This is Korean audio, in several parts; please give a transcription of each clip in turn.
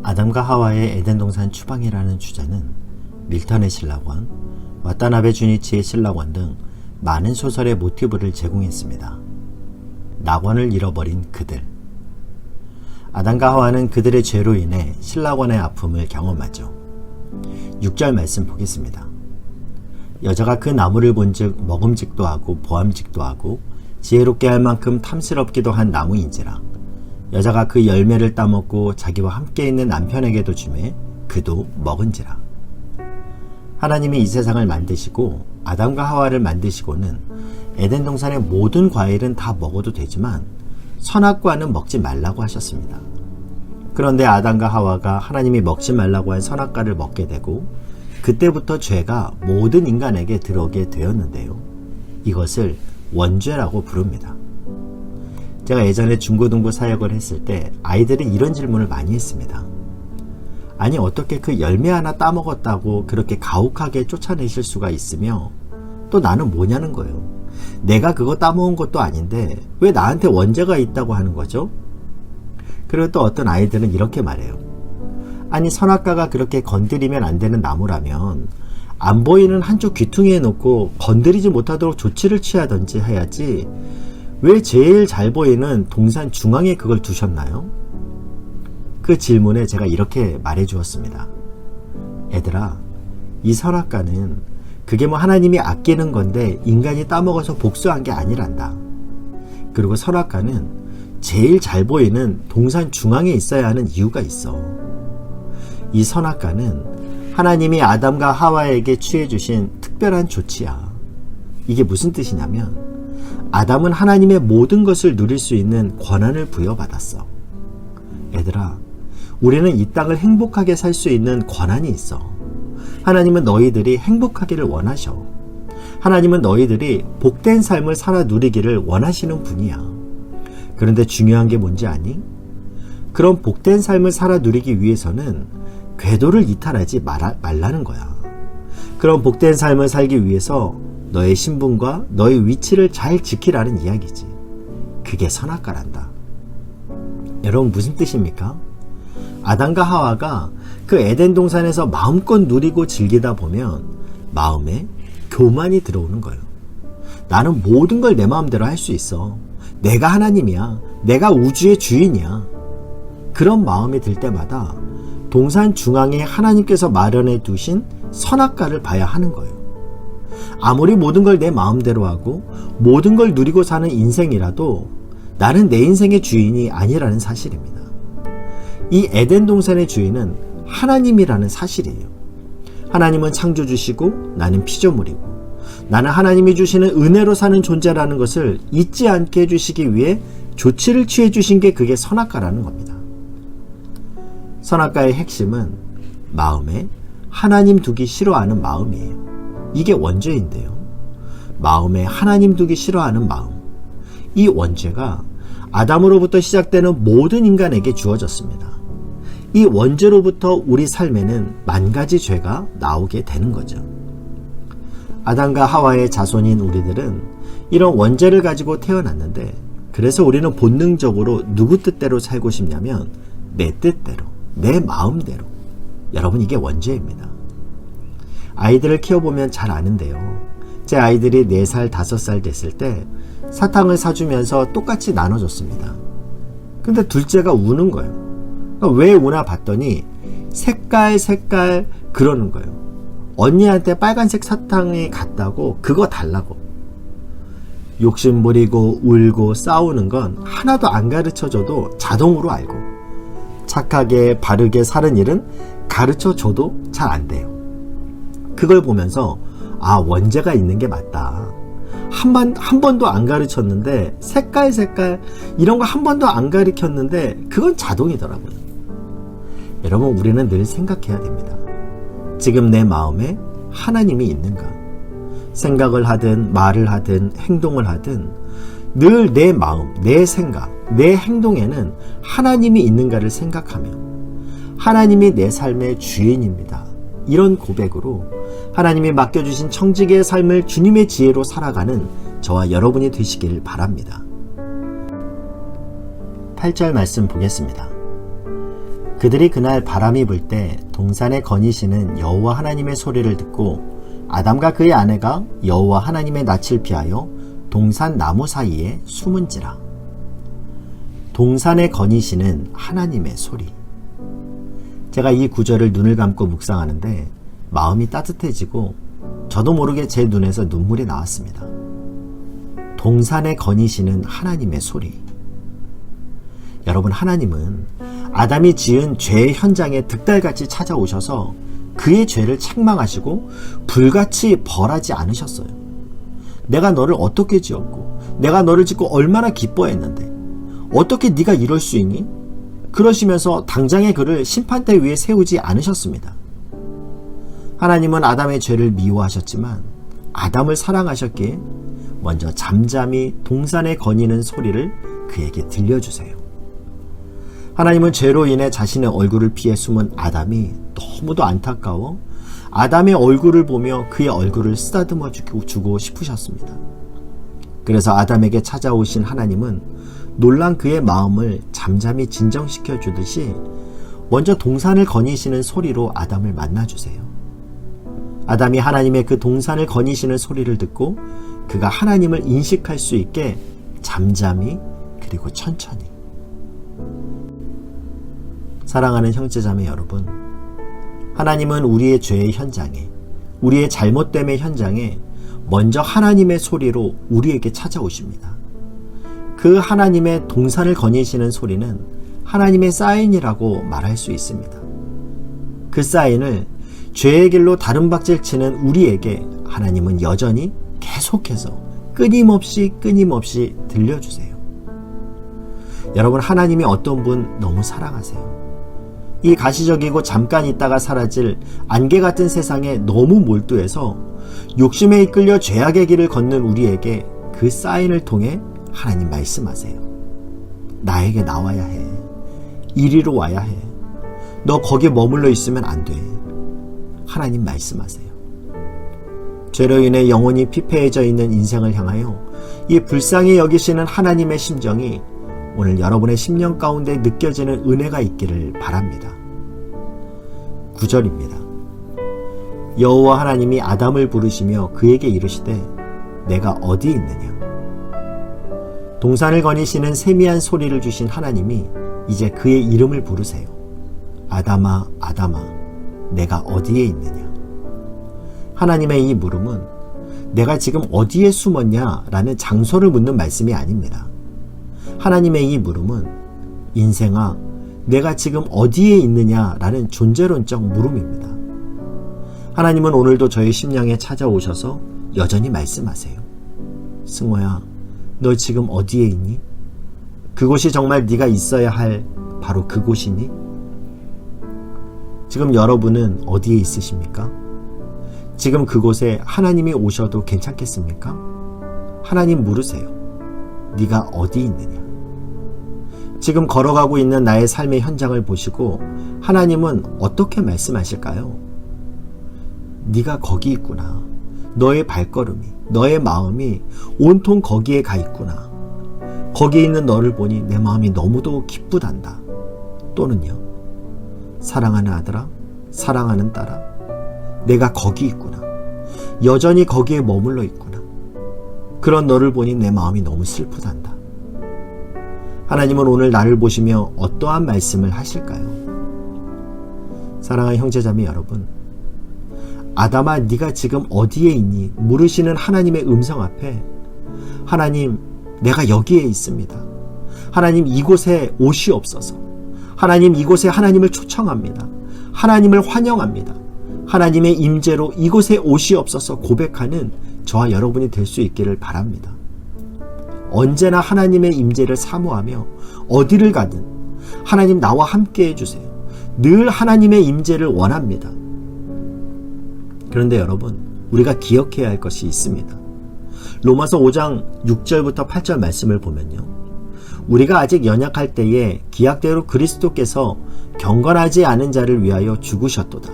아담과 하와의 에덴 동산 추방이라는 주제는 밀턴의 신라권, 와타나베 주니치의 신라권 등 많은 소설의 모티브를 제공했습니다. 낙원을 잃어버린 그들. 아담과 하와는 그들의 죄로 인해 신라권의 아픔을 경험하죠. 6절 말씀 보겠습니다. 여자가 그 나무를 본즉 먹음직도 하고 보암직도 하고 지혜롭게 할 만큼 탐스럽기도 한 나무인지라. 여자가 그 열매를 따먹고 자기와 함께 있는 남편에게도 주매 그도 먹은지라. 하나님이 이 세상을 만드시고 아담과 하와를 만드시고는 에덴 동산의 모든 과일은 다 먹어도 되지만 선악과는 먹지 말라고 하셨습니다. 그런데 아담과 하와가 하나님이 먹지 말라고 한 선악과를 먹게 되고 그때부터 죄가 모든 인간에게 들어오게 되었는데요. 이것을 원죄라고 부릅니다. 제가 예전에 중고등부 사역을 했을 때 아이들이 이런 질문을 많이 했습니다. 아니 어떻게 그 열매 하나 따먹었다고 그렇게 가혹하게 쫓아내실 수가 있으며 또 나는 뭐냐는 거예요. 내가 그거 따먹은 것도 아닌데 왜 나한테 원죄가 있다고 하는 거죠? 그리고 또 어떤 아이들은 이렇게 말해요. 아니 선악과가 그렇게 건드리면 안 되는 나무라면 안 보이는 한쪽 귀퉁이에 놓고 건드리지 못하도록 조치를 취하든지 해야지 왜 제일 잘 보이는 동산 중앙에 그걸 두셨나요? 그 질문에 제가 이렇게 말해 주었습니다. 애들아, 이 선악과는 그게 뭐 하나님이 아끼는 건데 인간이 따먹어서 복수한 게 아니란다. 그리고 선악과는 제일 잘 보이는 동산 중앙에 있어야 하는 이유가 있어. 이 선악과는 하나님이 아담과 하와에게 취해주신 특별한 조치야. 이게 무슨 뜻이냐면 아담은 하나님의 모든 것을 누릴 수 있는 권한을 부여받았어. 얘들아, 우리는 이 땅을 행복하게 살 수 있는 권한이 있어. 하나님은 너희들이 행복하기를 원하셔. 하나님은 너희들이 복된 삶을 살아 누리기를 원하시는 분이야. 그런데 중요한 게 뭔지 아니? 그런 복된 삶을 살아 누리기 위해서는 궤도를 이탈하지 말라는 거야. 그런 복된 삶을 살기 위해서 너의 신분과 너의 위치를 잘 지키라는 이야기지. 그게 선악과란다. 여러분 무슨 뜻입니까? 아담과 하와가 그 에덴 동산에서 마음껏 누리고 즐기다 보면 마음에 교만이 들어오는 거예요. 나는 모든 걸 내 마음대로 할 수 있어. 내가 하나님이야. 내가 우주의 주인이야. 그런 마음이 들 때마다 동산 중앙에 하나님께서 마련해 두신 선악과를 봐야 하는 거예요. 아무리 모든 걸 내 마음대로 하고 모든 걸 누리고 사는 인생이라도 나는 내 인생의 주인이 아니라는 사실입니다. 이 에덴 동산의 주인은 하나님이라는 사실이에요. 하나님은 창조주시고 나는 피조물이고 나는 하나님이 주시는 은혜로 사는 존재라는 것을 잊지 않게 해주시기 위해 조치를 취해 주신 게 그게 선악과라는 겁니다. 선악과의 핵심은 마음에 하나님 두기 싫어하는 마음이에요. 이게 원죄인데요. 마음에 하나님 두기 싫어하는 마음. 이 원죄가 아담으로부터 시작되는 모든 인간에게 주어졌습니다. 이 원죄로부터 우리 삶에는 만 가지 죄가 나오게 되는 거죠. 아담과 하와의 자손인 우리들은 이런 원죄를 가지고 태어났는데 그래서 우리는 본능적으로 누구 뜻대로 살고 싶냐면 내 뜻대로, 내 마음대로. 여러분 이게 원죄입니다. 아이들을 키워보면 잘 아는데요. 제 아이들이 4살, 5살 됐을 때 사탕을 사주면서 똑같이 나눠줬습니다. 근데 둘째가 우는 거예요. 왜 우나 봤더니 색깔 그러는 거예요. 언니한테 빨간색 사탕이 같다고 그거 달라고. 욕심부리고 울고 싸우는 건 하나도 안 가르쳐줘도 자동으로 알고 착하게 바르게 사는 일은 가르쳐줘도 잘 안 돼요. 그걸 보면서 아 원죄가 있는 게 맞다. 한 번도 안 가르쳤는데 색깔 이런 거 한 번도 안 가르쳤는데 그건 자동이더라고요. 여러분 우리는 늘 생각해야 됩니다. 지금 내 마음에 하나님이 있는가? 생각을 하든 말을 하든 행동을 하든 늘 내 마음, 내 생각, 내 행동에는 하나님이 있는가를 생각하며 하나님이 내 삶의 주인입니다. 이런 고백으로 하나님이 맡겨주신 청지기의 삶을 주님의 지혜로 살아가는 저와 여러분이 되시길 바랍니다. 8절 말씀 보겠습니다. 그들이 그날 바람이 불 때 동산에 거니시는 여호와 하나님의 소리를 듣고 아담과 그의 아내가 여호와 하나님의 낯을 피하여 동산 나무 사이에 숨은지라. 동산에 거니시는 하나님의 소리. 제가 이 구절을 눈을 감고 묵상하는데 마음이 따뜻해지고 저도 모르게 제 눈에서 눈물이 나왔습니다. 동산에 거니시는 하나님의 소리. 여러분, 하나님은 아담이 지은 죄의 현장에 득달같이 찾아오셔서 그의 죄를 책망하시고 불같이 벌하지 않으셨어요. 내가 너를 어떻게 지었고 내가 너를 짓고 얼마나 기뻐했는데 어떻게 네가 이럴 수 있니? 그러시면서 당장의 그를 심판대 위에 세우지 않으셨습니다. 하나님은 아담의 죄를 미워하셨지만 아담을 사랑하셨기에 먼저 잠잠히 동산에 거니는 소리를 그에게 들려주세요. 하나님은 죄로 인해 자신의 얼굴을 피해 숨은 아담이 너무도 안타까워 아담의 얼굴을 보며 그의 얼굴을 쓰다듬어 주고 싶으셨습니다. 그래서 아담에게 찾아오신 하나님은 놀란 그의 마음을 잠잠히 진정시켜 주듯이 먼저 동산을 거니시는 소리로 아담을 만나주세요. 아담이 하나님의 그 동산을 거니시는 소리를 듣고 그가 하나님을 인식할 수 있게 잠잠히 그리고 천천히. 사랑하는 형제자매 여러분, 하나님은 우리의 죄의 현장에, 우리의 잘못됨의 현장에 먼저 하나님의 소리로 우리에게 찾아오십니다. 그 하나님의 동산을 거니시는 소리는 하나님의 사인이라고 말할 수 있습니다. 그 사인을 죄의 길로 다름박질 치는 우리에게 하나님은 여전히 계속해서 끊임없이 들려주세요. 여러분, 하나님이 어떤 분 너무 사랑하세요. 이 가시적이고 잠깐 있다가 사라질 안개 같은 세상에 너무 몰두해서 욕심에 이끌려 죄악의 길을 걷는 우리에게 그 사인을 통해 하나님 말씀하세요. 나에게 나와야 해. 이리로 와야 해. 너 거기에 머물러 있으면 안 돼. 하나님 말씀하세요. 죄로 인해 영혼이 피폐해져 있는 인생을 향하여 이 불쌍히 여기시는 하나님의 심정이 오늘 여러분의 심령 가운데 느껴지는 은혜가 있기를 바랍니다. 9절입니다. 여호와 하나님이 아담을 부르시며 그에게 이르시되 내가 어디 있느냐. 동산을 거니시는 세미한 소리를 주신 하나님이 이제 그의 이름을 부르세요. 아담아, 아담아, 내가 어디에 있느냐. 하나님의 이 물음은 내가 지금 어디에 숨었냐라는 장소를 묻는 말씀이 아닙니다. 하나님의 이 물음은 인생아, 내가 지금 어디에 있느냐라는 존재론적 물음입니다. 하나님은 오늘도 저의 심령에 찾아오셔서 여전히 말씀하세요. 승호야, 너 지금 어디에 있니? 그곳이 정말 네가 있어야 할 바로 그곳이니? 지금 여러분은 어디에 있으십니까? 지금 그곳에 하나님이 오셔도 괜찮겠습니까? 하나님 물으세요. 네가 어디 있느냐? 지금 걸어가고 있는 나의 삶의 현장을 보시고 하나님은 어떻게 말씀하실까요? 네가 거기 있구나. 너의 발걸음이, 너의 마음이 온통 거기에 가 있구나. 거기에 있는 너를 보니 내 마음이 너무도 기쁘단다. 또는요, 사랑하는 아들아, 사랑하는 딸아, 내가 거기 있구나. 여전히 거기에 머물러 있구나. 그런 너를 보니 내 마음이 너무 슬프단다. 하나님은 오늘 나를 보시며 어떠한 말씀을 하실까요? 사랑하는 형제자매 여러분, 아담아, 네가 지금 어디에 있니? 물으시는 하나님의 음성 앞에 하나님, 내가 여기에 있습니다. 하나님, 이곳에 오시옵소서. 하나님, 이곳에 하나님을 초청합니다. 하나님을 환영합니다. 하나님의 임재로 이곳에 오시옵소서 고백하는 저와 여러분이 될 수 있기를 바랍니다. 언제나 하나님의 임재를 사모하며 어디를 가든 하나님 나와 함께 해주세요. 늘 하나님의 임재를 원합니다. 그런데 여러분, 우리가 기억해야 할 것이 있습니다. 로마서 5장 6절부터 8절 말씀을 보면요, 우리가 아직 연약할 때에 기약대로 그리스도께서 경건하지 않은 자를 위하여 죽으셨도다.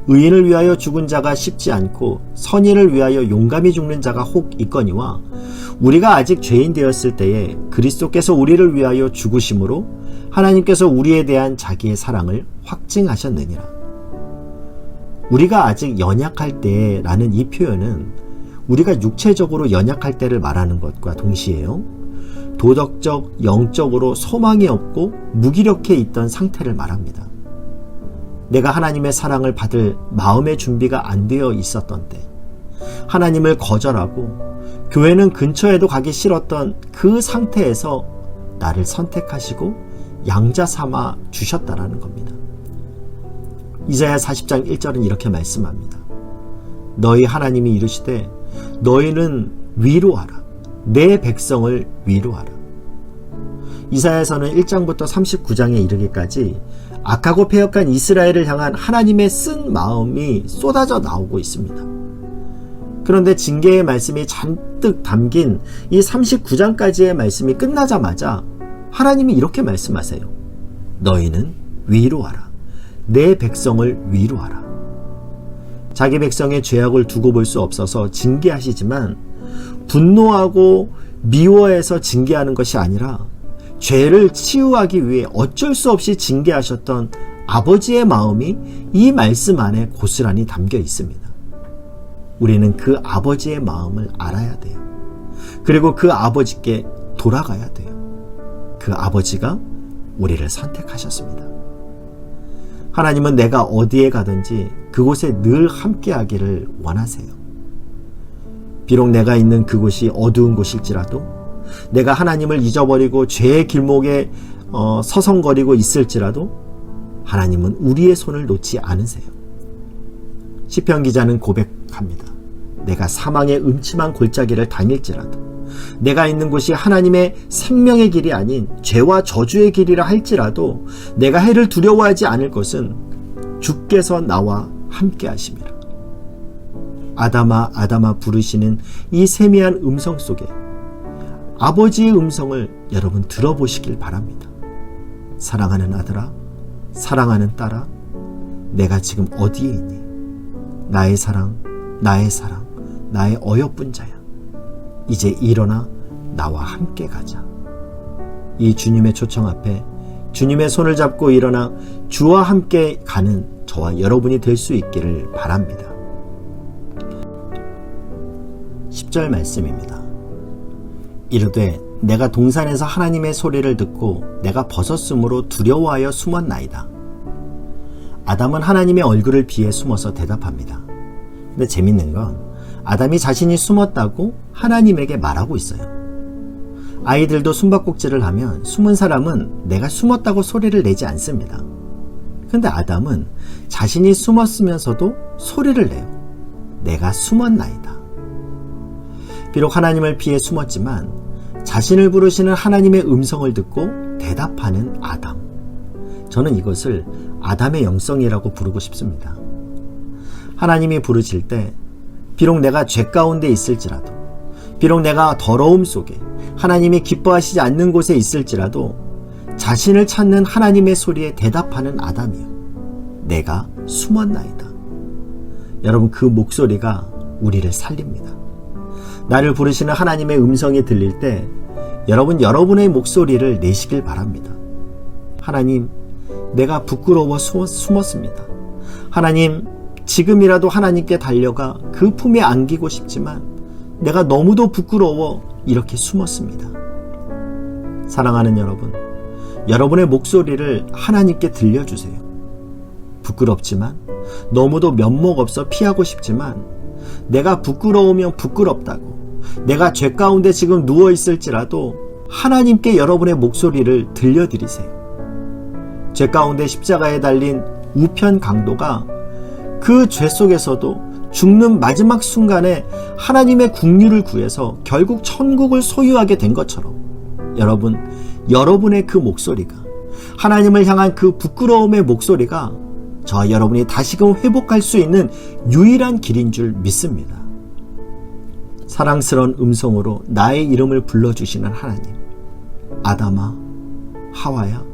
의인을 위하여 죽은 자가 쉽지 않고 선인을 위하여 용감히 죽는 자가 혹 있거니와 우리가 아직 죄인 되었을 때에 그리스도께서 우리를 위하여 죽으심으로 하나님께서 우리에 대한 자기의 사랑을 확증하셨느니라. 우리가 아직 연약할 때라는 이 표현은 우리가 육체적으로 연약할 때를 말하는 것과 동시에요, 도덕적, 영적으로 소망이 없고 무기력해 있던 상태를 말합니다. 내가 하나님의 사랑을 받을 마음의 준비가 안 되어 있었던 때, 하나님을 거절하고 교회는 근처에도 가기 싫었던 그 상태에서 나를 선택하시고 양자 삼아 주셨다라는 겁니다. 이사야 40장 1절은 이렇게 말씀합니다. 너희 하나님이 이르시되 너희는 위로하라. 내 백성을 위로하라. 이사야서는 1장부터 39장에 이르기까지 악하고 패역한 이스라엘을 향한 하나님의 쓴 마음이 쏟아져 나오고 있습니다. 그런데 징계의 말씀이 잔뜩 담긴 이 39장까지의 말씀이 끝나자마자 하나님이 이렇게 말씀하세요. 너희는 위로하라. 내 백성을 위로하라. 자기 백성의 죄악을 두고 볼 수 없어서 징계하시지만 분노하고 미워해서 징계하는 것이 아니라 죄를 치유하기 위해 어쩔 수 없이 징계하셨던 아버지의 마음이 이 말씀 안에 고스란히 담겨 있습니다. 우리는 그 아버지의 마음을 알아야 돼요. 그리고 그 아버지께 돌아가야 돼요. 그 아버지가 우리를 선택하셨습니다. 하나님은 내가 어디에 가든지 그곳에 늘 함께하기를 원하세요. 비록 내가 있는 그곳이 어두운 곳일지라도, 내가 하나님을 잊어버리고 죄의 길목에 서성거리고 있을지라도 하나님은 우리의 손을 놓지 않으세요. 시편 기자는 고백합니다. 내가 사망의 음침한 골짜기를 다닐지라도, 내가 있는 곳이 하나님의 생명의 길이 아닌 죄와 저주의 길이라 할지라도 내가 해를 두려워하지 않을 것은 주께서 나와 함께 하심이라. 아담아 아담아 부르시는 이 세미한 음성 속에 아버지의 음성을 여러분 들어보시길 바랍니다. 사랑하는 아들아, 사랑하는 딸아, 내가 지금 어디에 있니? 나의 사랑, 나의 사랑, 나의 어여쁜 자야. 이제 일어나 나와 함께 가자. 이 주님의 초청 앞에 주님의 손을 잡고 일어나 주와 함께 가는 저와 여러분이 될 수 있기를 바랍니다. 10절 말씀입니다. 이르되 내가 동산에서 하나님의 소리를 듣고 내가 벗었으므로 두려워하여 숨었나이다. 아담은 하나님의 얼굴을 비해 숨어서 대답합니다. 근데 재밌는 건 아담이 자신이 숨었다고 하나님에게 말하고 있어요. 아이들도 숨바꼭질을 하면 숨은 사람은 내가 숨었다고 소리를 내지 않습니다. 그런데 아담은 자신이 숨었으면서도 소리를 내요. 내가 숨었나이다. 비록 하나님을 피해 숨었지만 자신을 부르시는 하나님의 음성을 듣고 대답하는 아담. 저는 이것을 아담의 영성이라고 부르고 싶습니다. 하나님이 부르실 때 비록 내가 죄 가운데 있을지라도, 비록 내가 더러움 속에 하나님이 기뻐하시지 않는 곳에 있을지라도 자신을 찾는 하나님의 소리에 대답하는 아담이요. 내가 숨었나이다. 여러분, 그 목소리가 우리를 살립니다. 나를 부르시는 하나님의 음성이 들릴 때 여러분의 목소리를 내시길 바랍니다. 하나님, 내가 부끄러워 숨었습니다. 하나님, 지금이라도 하나님께 달려가 그 품에 안기고 싶지만 내가 너무도 부끄러워 이렇게 숨었습니다. 사랑하는 여러분, 여러분의 목소리를 하나님께 들려주세요. 부끄럽지만, 너무도 면목 없어 피하고 싶지만, 내가 부끄러우면 부끄럽다고, 내가 죄 가운데 지금 누워 있을지라도 하나님께 여러분의 목소리를 들려드리세요. 죄 가운데 십자가에 달린 우편 강도가 그 죄 속에서도 죽는 마지막 순간에 하나님의 긍휼을 구해서 결국 천국을 소유하게 된 것처럼, 여러분의 그 목소리가, 하나님을 향한 그 부끄러움의 목소리가 저와 여러분이 다시금 회복할 수 있는 유일한 길인 줄 믿습니다. 사랑스러운 음성으로 나의 이름을 불러주시는 하나님, 아담아, 하와야.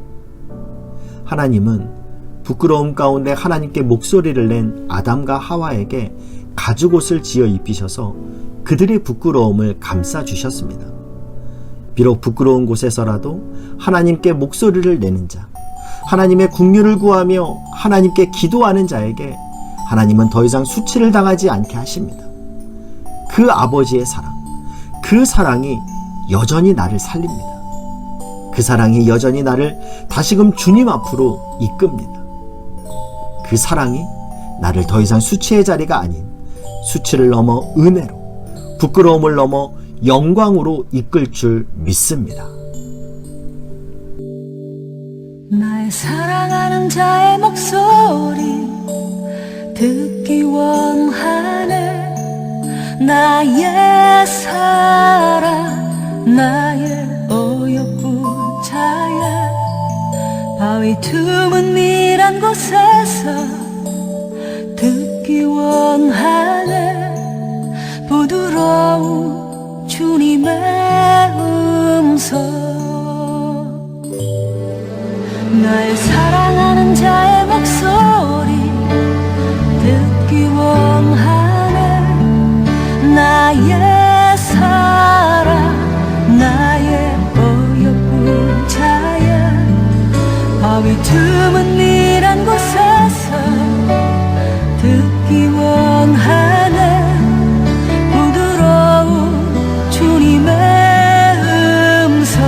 하나님은 부끄러움 가운데 하나님께 목소리를 낸 아담과 하와에게 가죽옷을 지어 입히셔서 그들의 부끄러움을 감싸주셨습니다. 비록 부끄러운 곳에서라도 하나님께 목소리를 내는 자, 하나님의 긍휼을 구하며 하나님께 기도하는 자에게 하나님은 더 이상 수치를 당하지 않게 하십니다. 그 아버지의 사랑, 그 사랑이 여전히 나를 살립니다. 그 사랑이 여전히 나를 다시금 주님 앞으로 이끕니다. 그 사랑이 나를 더 이상 수치의 자리가 아닌 수치를 넘어 은혜로, 부끄러움을 넘어 영광으로 이끌 줄 믿습니다. 나의 사랑하는 자의 목소리 듣기 원하네. 나의 사랑, 나의 어여쁜 자야. 바위 틈은 미란 곳에서 듣기 원하네. 부드러운 주님의 음성. 나의 사랑하는 자의 목소리 듣기 원하네. 나의 사랑, 나의 어여쁜 자야. 바위 틈은 미란 곳에서 듣기 원하네. 부드러운 주님의 음성.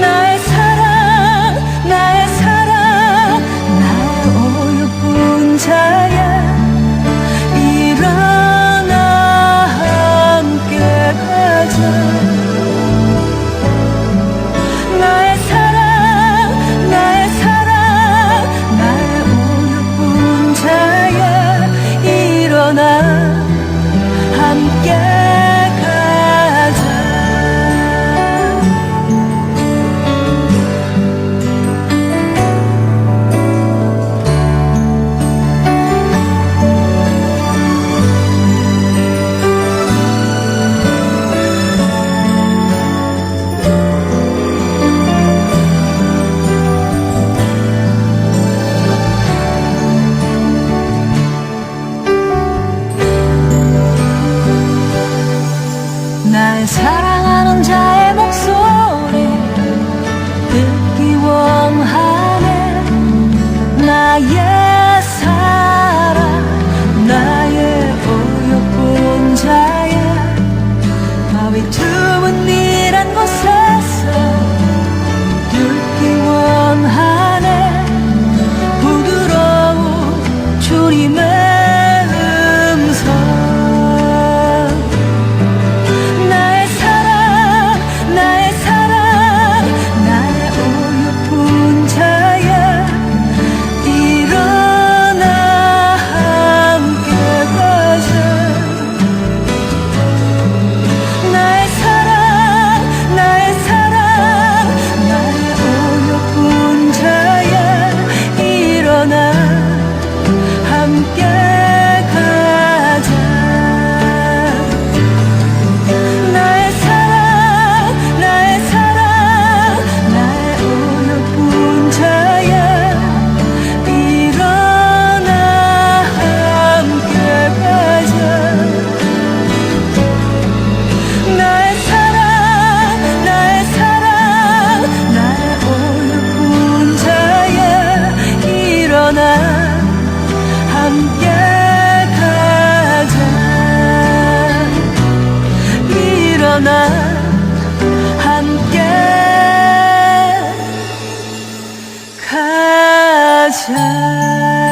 나의 사랑, 나의 사랑, 나의 어여쁜 자야. 일어나 함께 가자. 나의 사랑, 나의 사랑, 나의 어여쁜 자야. 일어나 함께 가자. 나의 사랑하는 자의 목소리 듣기 원하네. 나의 사랑, 나의 어여쁜 자야. 바위 틈은 미란 곳에서 듣기 원하네. 부드러운 주님의 함께 가자.